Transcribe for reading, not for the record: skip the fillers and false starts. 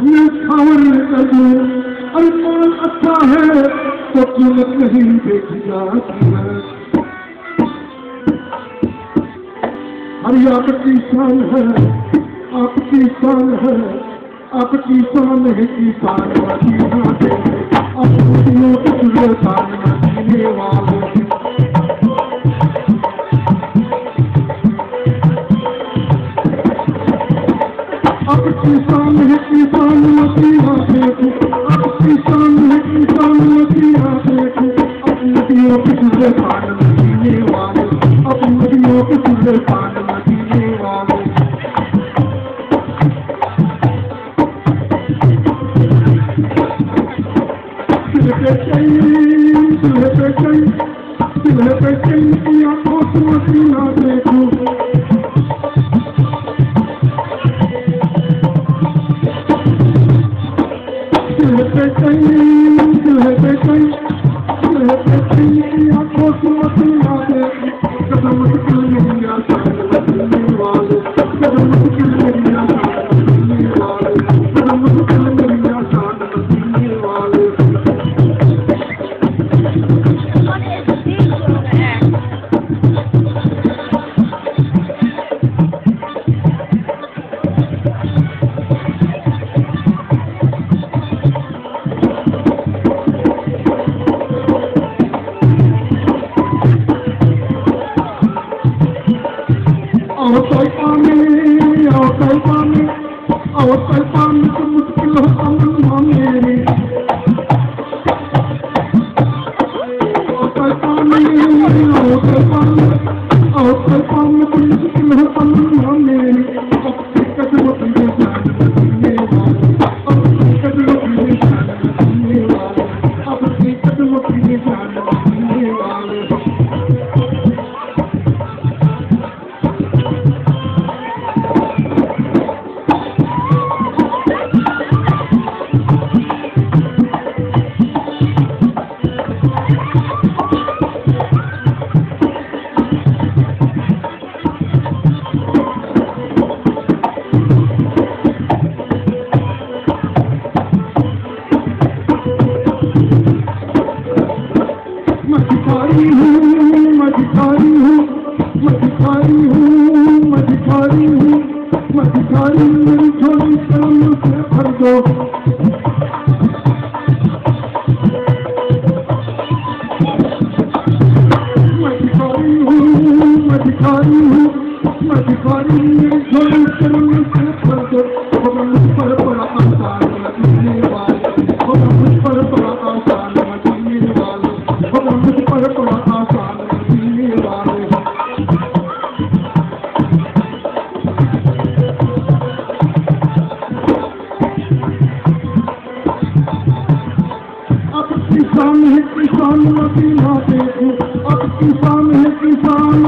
मैं खावर कर दूं। अरे कौन अच्छा है तो कीमत नहीं देखी जाती है। अरे आपकी शान है, आपकी शान है, आपकी शान है किसान मदीना के, अपनियों के सुल्तान मदीने वाले। आपकी शान है किसान मदीना के, आपकी शान है किसान मदीना के, अपनियों के सुल्तान मदीने वाले, अपनियों के सुल्तान मदीने वाले। आंखों से मदीना देखो, आंखों से मदीना देखो, कदम मुश्किल नहीं आसान मदीने वाले, कदम मुश्किल नहीं आसान मदीने वाले, कदम मुश्किल नहीं आसान मदीने वाले। और तैपाने तो मुश्किल होता मनवा मेरी, और तैपाने तो मुश्किल होता मनवा मेरी। अपनी कदम अपने जान मदीने वाले, अपनी कदम अपने जान मदीने वाले, अपनी कदम अपने जान मदीने वाले। मधिकारी हूँ, मधिकारी हूँ, मधिकारी हूँ, मधिकारी हूँ, मधिकारी मेरी झोली कलम से भर दो। मधिकारी हूँ, मधिकारी हूँ, मधिकारी मेरी झोली कलम से भर दो। मुझ पर बड़ा आसान मदीने वाले, मुझ पर बड़ा आसान मदीने वाले, मुझ पर बड़ा आसान मदीने वाले। अब किसान है किसान मदीना देखो, अब किसान है किसान